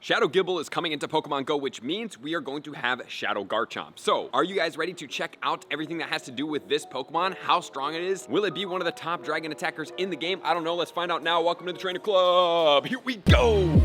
Shadow Gible is coming into Pokemon Go, which means we are going to have Shadow Garchomp. So, are you guys ready to check out everything that has to do with this Pokemon? How strong it is? Will it be one of the top dragon attackers in the game? I don't know. Let's find out now. Welcome to the Trainer Club. Here we go.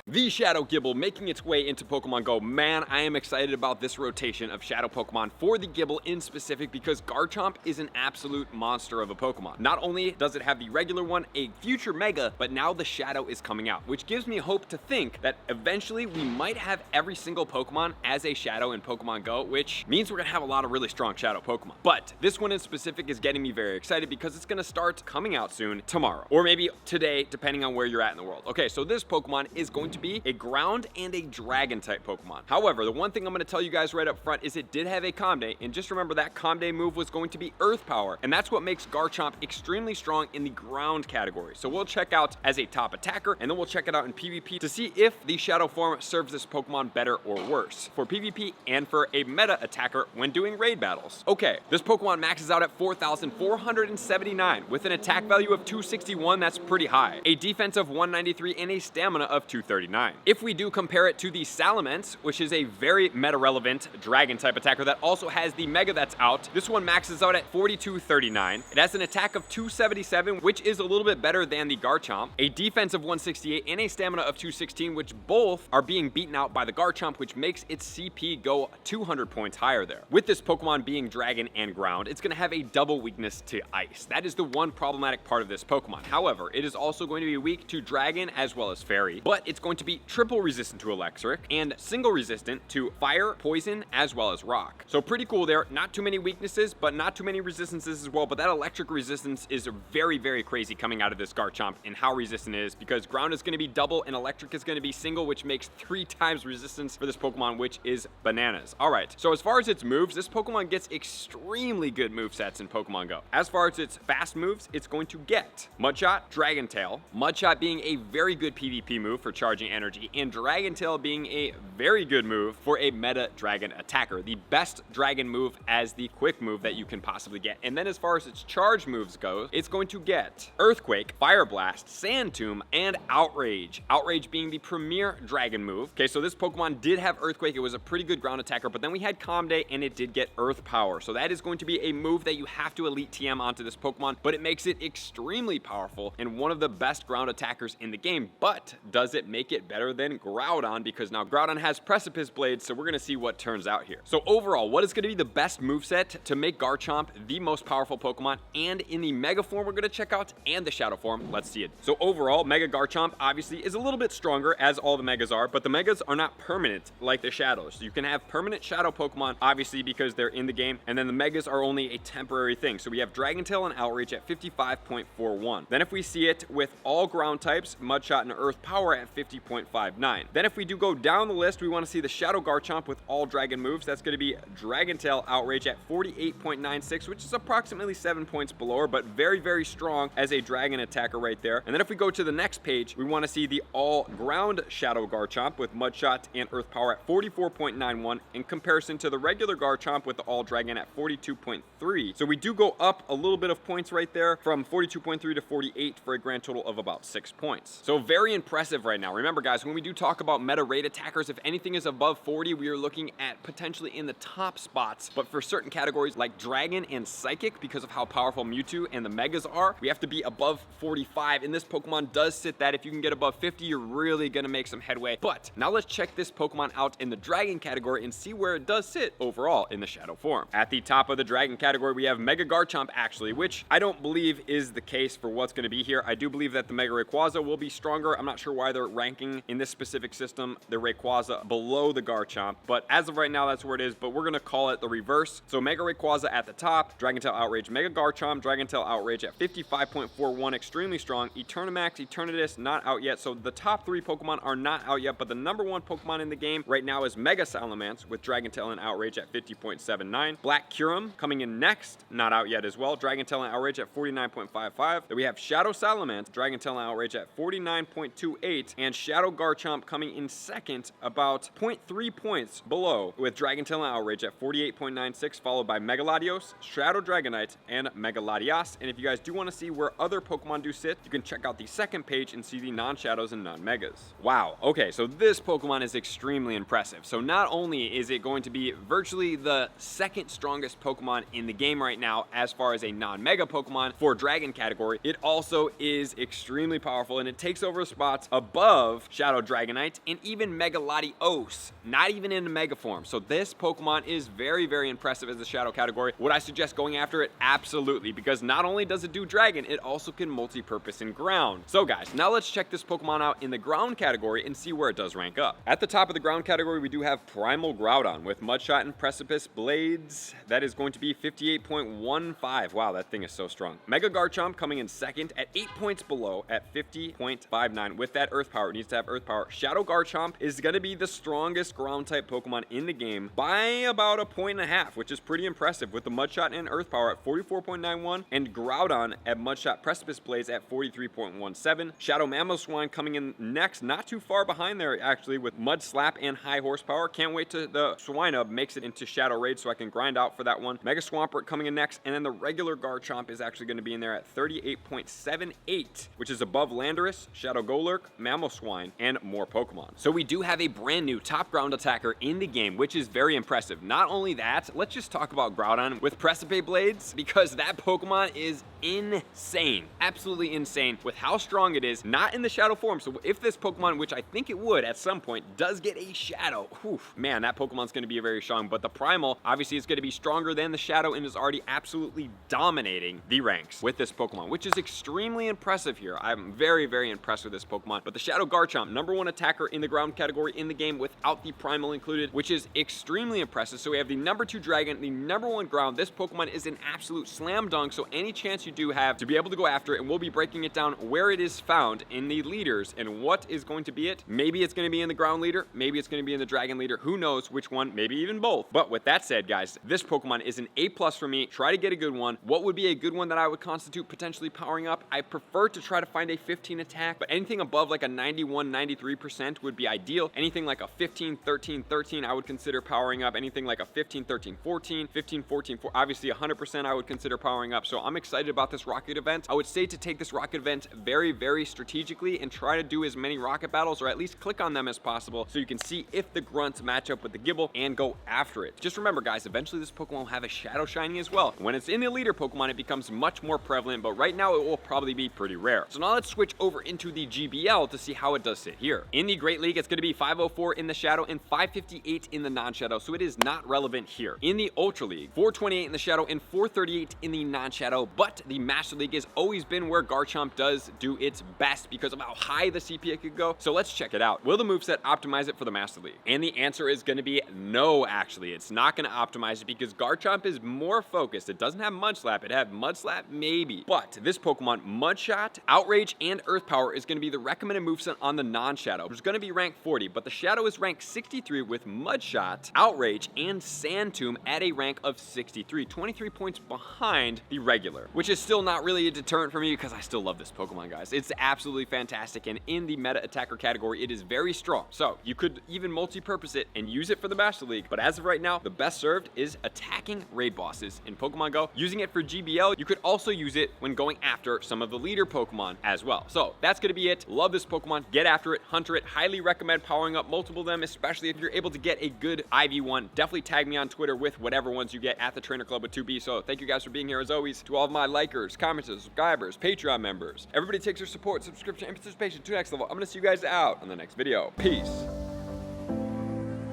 The Shadow Gible making its way into Pokemon Go. Man, I am excited about this rotation of Shadow Pokemon for the Gible in specific because Garchomp is an absolute monster of a Pokemon. Not only does it have the regular one, a future Mega, but now the Shadow is coming out, which gives me hope to think that eventually we might have every single Pokemon as a Shadow in Pokemon Go, which means we're gonna have a lot of really strong Shadow Pokemon. But this one in specific is getting me very excited because it's gonna start coming out soon tomorrow, or maybe today, depending on where you're at in the world. Okay, so this Pokemon is going to be a ground and a dragon type Pokemon. However, the one thing I'm going to tell you guys right up front is it did have a Calm Day, and just remember that Calm Day move was going to be Earth Power, and that's what makes Garchomp extremely strong in the ground category. So we'll check out as a top attacker, and then we'll check it out in PvP to see if the Shadow form serves this Pokemon better or worse for PvP and for a meta attacker when doing raid battles. Okay, this Pokemon maxes out at 4,479 with an attack value of 261. That's pretty high. A defense of 193 and a stamina of 239. If we do compare it to the Salamence, which is a very meta-relevant dragon type attacker that also has the Mega that's out, this one maxes out at 4239. It has an attack of 277, which is a little bit better than the Garchomp, a defense of 168, and a stamina of 216, which both are being beaten out by the Garchomp, which makes its CP go 200 points higher there. With this Pokemon being dragon and ground, it's going to have a double weakness to ice. That is the one problematic part of this Pokemon. However, it is also going to be weak to dragon as well as fairy, but it's going to be triple resistant to electric and single resistant to fire, poison, as well as rock. So pretty cool there. Not too many weaknesses, but not too many resistances as well. But that electric resistance is very, very crazy coming out of this Garchomp and how resistant it is, because ground is going to be double and electric is going to be single, which makes 3 times resistance for this Pokemon, which is bananas. All right, so as far as its moves, this Pokemon gets extremely good movesets in Pokemon Go. As far as its fast moves, it's going to get Mudshot, Dragon Tail, Mudshot being a very good PvP move for charging energy, and Dragon Tail being a very good move for a meta dragon attacker. The best dragon move as the quick move that you can possibly get. And then as far as its charge moves go, it's going to get Earthquake, Fire Blast, Sand Tomb, and Outrage. Outrage being the premier dragon move. Okay, so this Pokemon did have Earthquake. It was a pretty good ground attacker, but then we had Calm Day and it did get Earth Power. So that is going to be a move that you have to Elite TM onto this Pokemon, but it makes it extremely powerful and one of the best ground attackers in the game. But does it make it better than Groudon? Because now Groudon has Precipice Blade, so we're going to see what turns out here. So overall, what is going to be the best moveset to make Garchomp the most powerful Pokemon? And in the Mega form we're going to check out and the Shadow form, let's see it. So overall, Mega Garchomp obviously is a little bit stronger, as all the Megas are, but the Megas are not permanent like the Shadows. So you can have permanent Shadow Pokemon, obviously, because they're in the game, and then the Megas are only a temporary thing. So we have Dragon Tail and Outrage at 55.41. Then if we see it with all ground types, Mudshot and Earth Power at 50.59. Then if we do go down the list, we want to see the Shadow Garchomp with all dragon moves. That's going to be Dragon Tail Outrage at 48.96, which is approximately 7 points below, but very, very strong as a dragon attacker right there. And then if we go to the next page, we want to see the all ground Shadow Garchomp with Mudshot and Earth Power at 44.91 in comparison to the regular Garchomp with the all dragon at 42.3. So we do go up a little bit of points right there from 42.3 to 48 for a grand total of about 6 points. So very impressive right now. Remember guys, when we do talk about meta raid attackers, if anything is above 40, we are looking at potentially in the top spots. But for certain categories like Dragon and Psychic, because of how powerful Mewtwo and the Megas are, we have to be above 45. And this Pokemon does sit that. If you can get above 50, you're really going to make some headway. But now let's check this Pokemon out in the Dragon category and see where it does sit overall in the Shadow form. At the top of the Dragon category, we have Mega Garchomp actually, which I don't believe is the case for what's going to be here. I do believe that the Mega Rayquaza will be stronger. I'm not sure why they're ranking in this specific system the Rayquaza below the Garchomp, but as of right now, that's where it is, but we're going to call it the reverse. So Mega Rayquaza at the top, Dragon Tail Outrage, Mega Garchomp, Dragon Tail Outrage at 55.41, extremely strong. Eternamax, Eternatus, not out yet. So the top 3 Pokemon are not out yet, but the number 1 Pokemon in the game right now is Mega Salamence with Dragon Tail and Outrage at 50.79. Black Curum coming in next, not out yet as well. Dragon Tail and Outrage at 49.55. Then we have Shadow Salamence, Dragon Tail and Outrage at 49.28, and Shadow Shadow Garchomp coming in second, about 0.3 points below, with Dragon Tail and Outrage at 48.96, followed by Megaladios, Shadow Dragonite, and Megaladios. And if you guys do want to see where other Pokemon do sit, you can check out the second page and see the non-Shadows and non-Megas. Wow, okay, so this Pokemon is extremely impressive. So not only is it going to be virtually the second strongest Pokemon in the game right now as far as a non-Mega Pokemon for Dragon category, it also is extremely powerful, and it takes over spots above Shadow Dragonite and even Megaladios, not even in the Mega form. So this Pokemon is very, very impressive as the Shadow category. Would I suggest going after it? Absolutely, because not only does it do Dragon, it also can multi-purpose in Ground. So guys, now let's check this Pokemon out in the Ground category and see where it does rank up. At the top of the Ground category, we do have Primal Groudon with Mudshot and Precipice Blades. That is going to be 58.15. Wow, that thing is so strong. Mega Garchomp coming in second at 8 points below at 50.59. With that Earth Power, it needs to have Earth Power. Shadow Garchomp is going to be the strongest Ground type Pokemon in the game by about 1.5 points, which is pretty impressive, with the Mudshot and Earth Power at 44.91 and Groudon at Mudshot Precipice Blades at 43.17. Shadow Mamoswine coming in next, not too far behind there actually, with Mud Slap and High Horsepower. Can't wait till the Swinub makes it into Shadow Raid so I can grind out for that one. Mega Swampert coming in next, and then the regular Garchomp is actually going to be in there at 38.78, which is above Landorus, Shadow Golurk, Mamoswine, and more Pokemon. So we do have a brand new top ground attacker in the game, which is very impressive. Not only that, let's just talk about Groudon with Precipice Blades, because that Pokemon is insane, absolutely insane with how strong it is, not in the Shadow form. So if this Pokemon, which I think it would at some point, does get a Shadow, whew, man, that Pokemon's going to be very strong. But the Primal obviously is going to be stronger than the Shadow and is already absolutely dominating the ranks with this Pokemon, which is extremely impressive here. I'm very, very impressed with this Pokemon. But the Shadow Garchomp, #1 attacker in the Ground category in the game without the Primal included, which is extremely impressive. So we have the #2 Dragon, the #1 Ground. This Pokemon is an absolute slam dunk, so any chance you do have to be able to go after it, and we'll be breaking it down where it is found in the leaders and what is going to be it. Maybe it's going to be in the Ground leader, maybe it's going to be in the Dragon leader, who knows which one, maybe even both. But with that said, guys, this Pokemon is an A+ for me. Try to get a good one. What would be a good one that I would constitute potentially powering up? I prefer to try to find a 15 attack, but anything above like a 91, 93% would be ideal. Anything like a 15, 13, 13, I would consider powering up. Anything like a 15, 13, 14, 15, 14, 4, obviously 100% I would consider powering up. So I'm excited about this Rocket event. I would say to take this Rocket event very, very strategically and try to do as many Rocket battles, or at least click on them as possible, so you can see if the Grunts match up with the Gible and go after it. Just remember, guys, eventually this Pokemon will have a Shadow Shiny as well. When it's in the leader Pokemon, it becomes much more prevalent, but right now it will probably be pretty rare. So now let's switch over into the GBL to see how it does sit here. In the Great League, it's going to be 504 in the Shadow and 558 in the non-Shadow, so it is not relevant here. In the Ultra League, 428 in the Shadow and 438 in the non-Shadow, but the Master League has always been where Garchomp does do its best because of how high the CPA could go. So let's check it out. Will the moveset optimize it for the Master League? And the answer is going to be no, actually. It's not going to optimize it because Garchomp is more focused. It doesn't have Mud Slap. It had Mud Slap, maybe. But this Pokemon, Mudshot, Outrage, and Earth Power is going to be the recommended moveset on the non-Shadow, which is going to be ranked 40, but the Shadow is ranked 63 with Mudshot, Outrage, and Sand Tomb at a rank of 63, 23 points behind the regular, which is still not really a deterrent for me because I still love this Pokemon, guys. It's absolutely fantastic, and in the meta attacker category, it is very strong. So you could even multi-purpose it and use it for the Master League, but as of right now, the best served is attacking raid bosses in Pokemon Go. Using it for GBL, you could also use it when going after some of the leader Pokemon as well. So that's going to be it. Love this Pokemon. Get after it, hunter it. Highly recommend powering up multiple of them, especially if you're able to get a good IV one. Definitely tag me on Twitter with whatever ones you get at the Trainer Club with 2B. So thank you guys for being here as always. To all of my likers, commenters, subscribers, Patreon members, everybody takes your support, subscription, and participation to the next level. I'm going to see you guys out on the next video. Peace.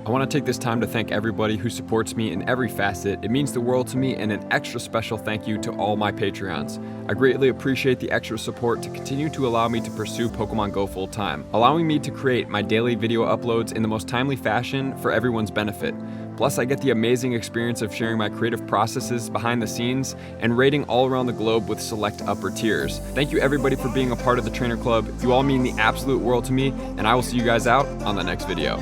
I want to take this time to thank everybody who supports me in every facet. It means the world to me, and an extra special thank you to all my Patreons. I greatly appreciate the extra support to continue to allow me to pursue Pokemon Go full time, allowing me to create my daily video uploads in the most timely fashion for everyone's benefit. Plus, I get the amazing experience of sharing my creative processes behind the scenes and raiding all around the globe with select upper tiers. Thank you everybody for being a part of the Trainer Club. You all mean the absolute world to me, and I will see you guys out on the next video.